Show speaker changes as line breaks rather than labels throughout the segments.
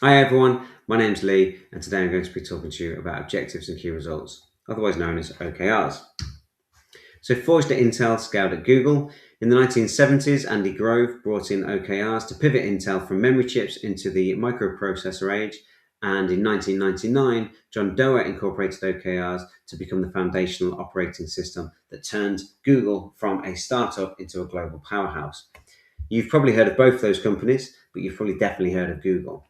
Hi everyone, my name's Lee and today I'm going to be talking to you about objectives and key results, otherwise known as OKRs. So forged at Intel, scaled at Google. In the 1970s, Andy Grove brought in OKRs to pivot Intel from memory chips into the microprocessor age, and in 1999, John Doerr incorporated OKRs to become the foundational operating system that turned Google from a startup into a global powerhouse. You've probably heard of both those companies, but you've probably definitely heard of Google.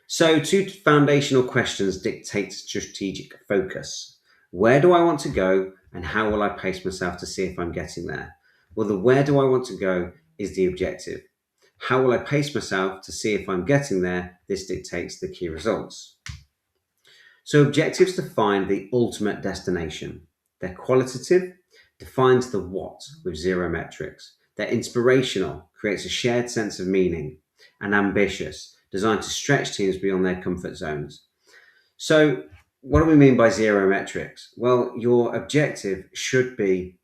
So, two foundational questions dictate strategic focus. Where do I want to go, and how will I pace myself to see if I'm getting there? Well, the where do I want to go is the objective. How will I pace myself to see if I'm getting there? This dictates the key results. So, objectives define the ultimate destination. They're qualitative, defines the what with zero metrics. They're inspirational, creates a shared sense of meaning, and ambitious, designed to stretch teams beyond their comfort zones. So, what do we mean by zero metrics? Well, your objective should be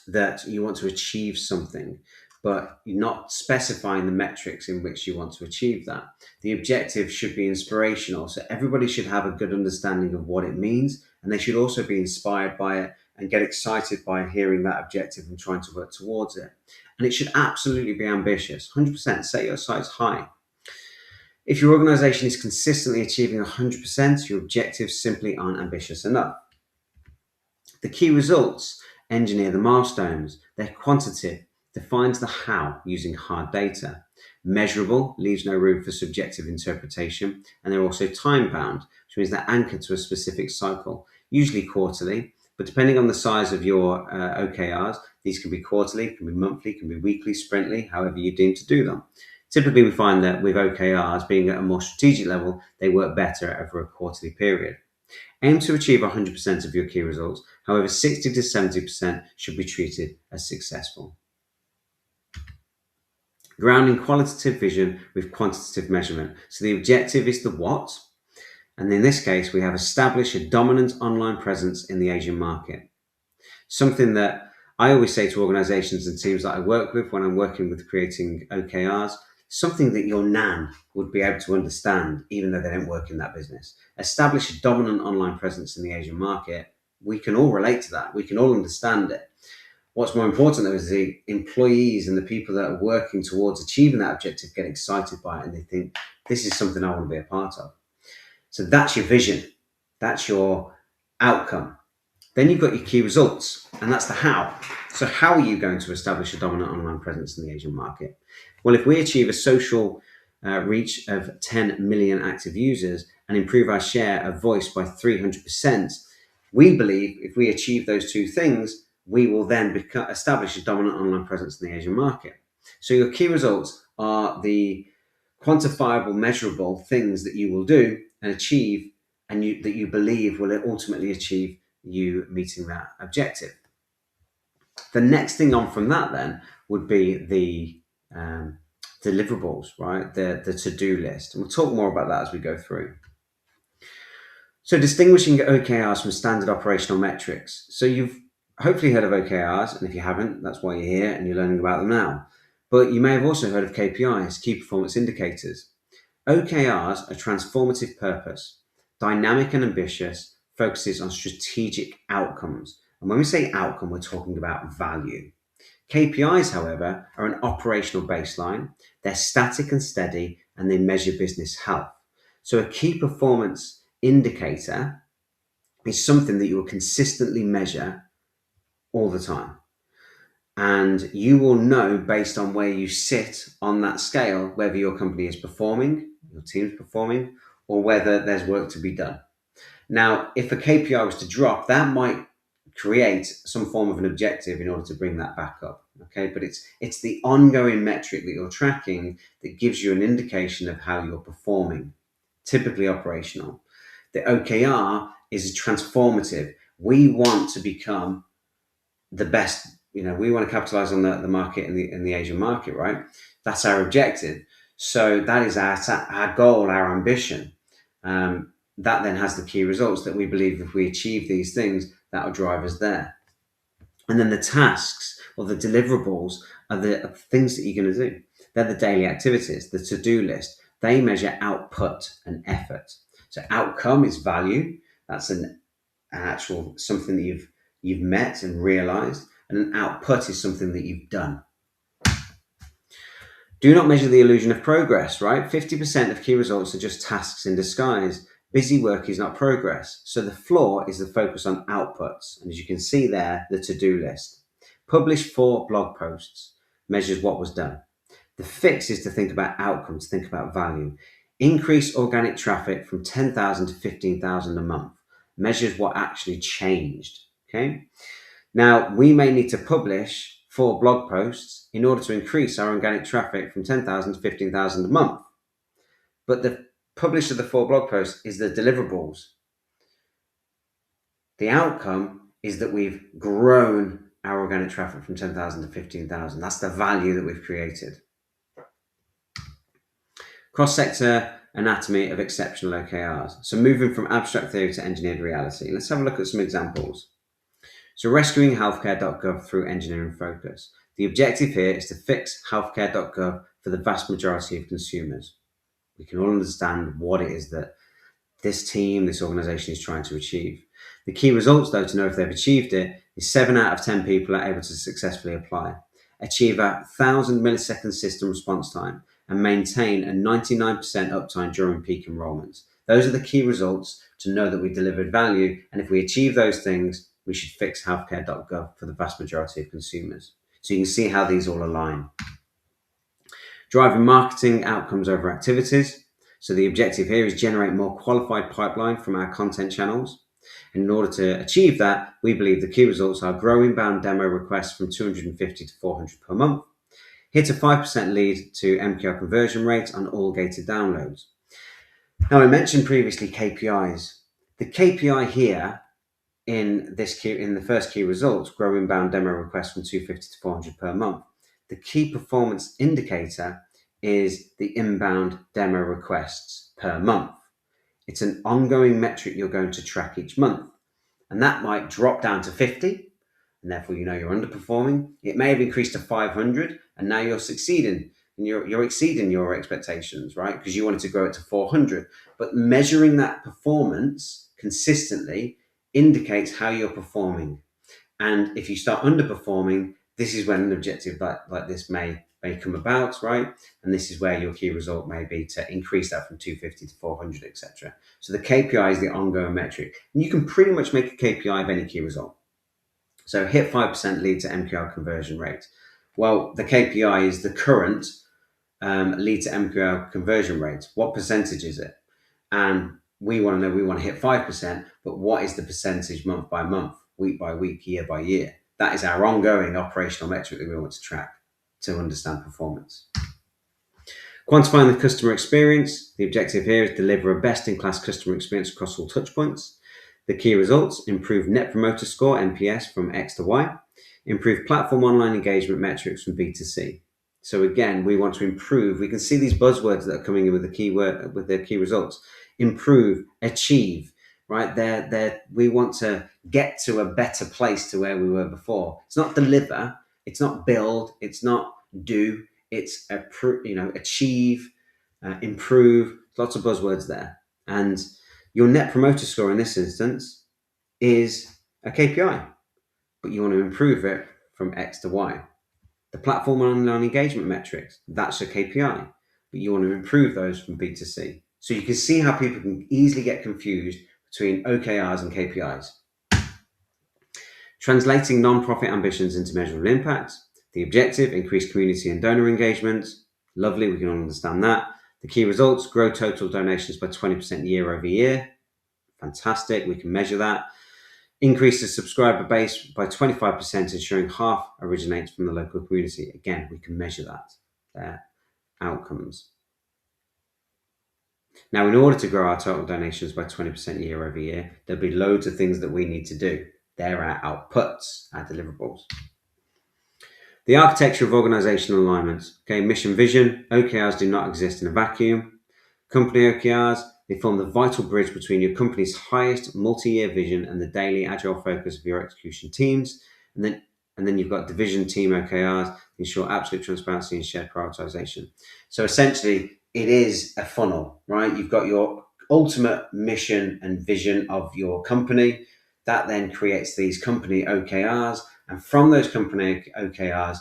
that you want to achieve something, but you're not specifying the metrics in which you want to achieve that. The objective should be inspirational, so everybody should have a good understanding of what it means, and they should also be inspired by it and get excited by hearing that objective and trying to work towards it. And it should absolutely be ambitious, 100%. Set your sights high. If your organization is consistently achieving 100%, your objectives simply aren't ambitious enough. The key results engineer the milestones. They're quantitative, defines the how using hard data. Measurable leaves no room for subjective interpretation, and they're also time bound, which means they're anchored to a specific cycle, usually quarterly. But depending on the size of your OKRs, these can be quarterly, can be monthly, can be weekly, sprintly, however you deem to do them. Typically, we find that with OKRs being at a more strategic level, they work better over a quarterly period. Aim to achieve 100% of your key results. However, 60 to 70% should be treated as successful. Grounding qualitative vision with quantitative measurement. So the objective is the what, and in this case, we have established a dominant online presence in the Asian market. Something that I always say to organizations and teams that I work with when I'm working with creating OKRs, something that your nan would be able to understand, even though they don't work in that business. Establish a dominant online presence in the Asian market. We can all relate to that. We can all understand it. What's more important, though, is the employees and the people that are working towards achieving that objective get excited by it and they think, this is something I want to be a part of. So that's your vision. That's your outcome. Then you've got your key results, and that's the how. So how are you going to establish a dominant online presence in the Asian market? Well, if we achieve a social reach of 10 million active users and improve our share of voice by 300%, we believe if we achieve those two things, we will then establish a dominant online presence in the Asian market. So your key results are the quantifiable, measurable things that you will do and achieve, and that you believe will ultimately achieve you meeting that objective. The next thing on from that then would be the deliverables, right? The to-do list. And we'll talk more about that as we go through. So distinguishing OKRs from standard operational metrics. So you've hopefully heard of OKRs, and if you haven't, that's why you're here and you're learning about them now. But you may have also heard of KPIs, key performance indicators. OKRs are transformative purpose, dynamic and ambitious, focuses on strategic outcomes. And when we say outcome, we're talking about value. KPIs, however, are an operational baseline. They're static and steady, and they measure business health. So a key performance indicator is something that you will consistently measure all the time. And you will know based on where you sit on that scale whether your company is performing, your team's performing, or whether there's work to be done. Now, if a KPI was to drop, that might create some form of an objective in order to bring that back up. Okay, but it's the ongoing metric that you're tracking that gives you an indication of how you're performing, typically operational. The OKR is transformative. We want to become the best. We want to capitalize on the market in the Asian market, right? That's our objective. So that is our goal, our ambition. That then has the key results that we believe if we achieve these things, that will drive us there. And then the tasks or the deliverables are the things that you're going to do. They're the daily activities, the to-do list. They measure output and effort. So outcome is value. That's an actual something that you've met and realized, and an output is something that you've done. Do not measure the illusion of progress, right? 50% of key results are just tasks in disguise. Busy work is not progress. So the flaw is the focus on outputs. And as you can see there, the to-do list. Publish 4 blog posts, measures what was done. The fix is to think about outcomes, think about value. Increase organic traffic from 10,000 to 15,000 a month, measures what actually changed. Okay. Now, we may need to publish 4 blog posts in order to increase our organic traffic from 10,000 to 15,000 a month. But the publish of the 4 blog posts is the deliverables. The outcome is that we've grown our organic traffic from 10,000 to 15,000. That's the value that we've created. Cross-sector anatomy of exceptional OKRs. So moving from abstract theory to engineered reality. Let's have a look at some examples. So rescuing healthcare.gov through engineering focus. The objective here is to fix healthcare.gov for the vast majority of consumers. We can all understand what it is that this team, this organization is trying to achieve. The key results, though, to know if they've achieved it, is 7 out of 10 people are able to successfully apply, achieve a 1,000 millisecond system response time, and maintain a 99% uptime during peak enrollments. Those are the key results to know that we delivered value, and if we achieve those things, we should fix healthcare.gov for the vast majority of consumers. So you can see how these all align. Driving marketing outcomes over activities. So the objective here is generate more qualified pipeline from our content channels. And in order to achieve that, we believe the key results are grow inbound demo requests from 250 to 400 per month, hit a 5% lead to MQL conversion rate on all gated downloads. Now, I mentioned previously KPIs. The KPI here in the first key results, grow inbound demo requests from 250 to 400 per month. The key performance indicator is the inbound demo requests per month. It's an ongoing metric you're going to track each month. And that might drop down to 50, and therefore you know you're underperforming. It may have increased to 500, and now you're succeeding, and you're exceeding your expectations, right? Because you wanted to grow it to 400. But measuring that performance consistently indicates how you're performing. And if you start underperforming, this is when an objective like this may come about, right? And this is where your key result may be to increase that from 250 to 400, etc. So the KPI is the ongoing metric. And you can pretty much make a KPI of any key result. So hit 5% lead to MQL conversion rate. Well, the KPI is the current lead to MQL conversion rate. What percentage is it? And we want to hit 5%, but what is the percentage month by month, week by week, year by year? That is our ongoing operational metric that we want to track to understand performance. Quantifying the customer experience. The objective here is deliver a best-in-class customer experience across all touchpoints. The key results: improve Net Promoter Score, NPS, from X to Y. Improve platform online engagement metrics from B to C. So again, we want to improve. We can see these buzzwords that are coming in with the key results. Improve, achieve, right? We want to get to a better place to where we were before. It's not deliver, it's not build, it's not do, it's achieve, improve. Lots of buzzwords there. And your Net Promoter Score in this instance is a KPI, but you want to improve it from X to Y. The platform online engagement metrics, that's a KPI, but you want to improve those from B to C. So you can see how people can easily get confused between OKRs and KPIs. Translating non-profit ambitions into measurable impact. The objective: increase community and donor engagement. Lovely, we can all understand that. The key results: grow total donations by 20% year over year. Fantastic, we can measure that. Increase the subscriber base by 25%, ensuring half originates from the local community. Again, we can measure that. Their outcomes. Now, in order to grow our total donations by 20% year over year, there'll be loads of things that we need to do. They're our outputs, our deliverables. The architecture of organizational alignment. Okay, mission, vision. OKRs do not exist in a vacuum. Company OKRs, they form the vital bridge between your company's highest multi-year vision and the daily agile focus of your execution teams. And then you've got division team OKRs, ensure absolute transparency and shared prioritization. So essentially, it is a funnel, right? You've got your ultimate mission and vision of your company. That then creates these company OKRs. And from those company OKRs,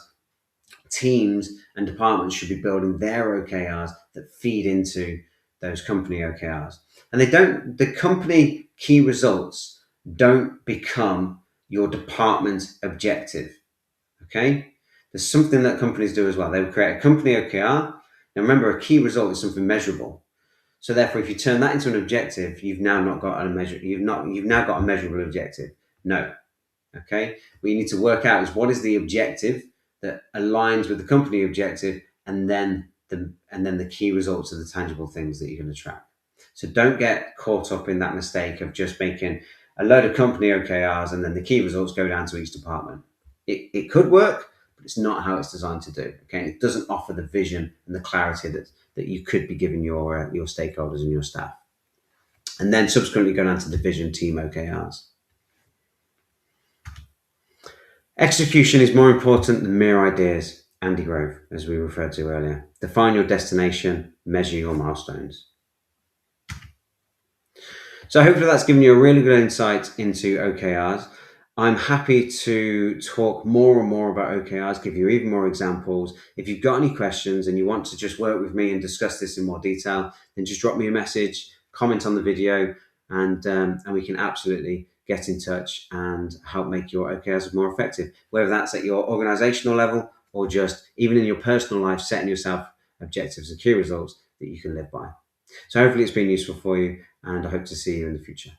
teams and departments should be building their OKRs that feed into those company OKRs. And the company key results don't become your department objective. Okay? There's something that companies do as well. They will create a company OKR. Now remember, a key result is something measurable. So therefore, if you turn that into an objective, you've now got a measurable objective. No. Okay. What you need to work out is what is the objective that aligns with the company objective, and then the key results are the tangible things that you're going to track. So don't get caught up in that mistake of just making a load of company OKRs and then the key results go down to each department. It could work, but it's not how it's designed to do. Okay, it doesn't offer the vision and the clarity that you could be giving your stakeholders and your staff. And then subsequently go down to the vision team OKRs. Execution is more important than mere ideas. Andy Grove, as we referred to earlier. Define your destination, measure your milestones. So hopefully that's given you a really good insight into OKRs. I'm happy to talk more and more about OKRs, give you even more examples. If you've got any questions and you want to just work with me and discuss this in more detail, then just drop me a message, comment on the video, and we can absolutely get in touch and help make your OKRs more effective, whether that's at your organizational level or just even in your personal life, setting yourself objectives and key results that you can live by. So hopefully it's been useful for you, and I hope to see you in the future.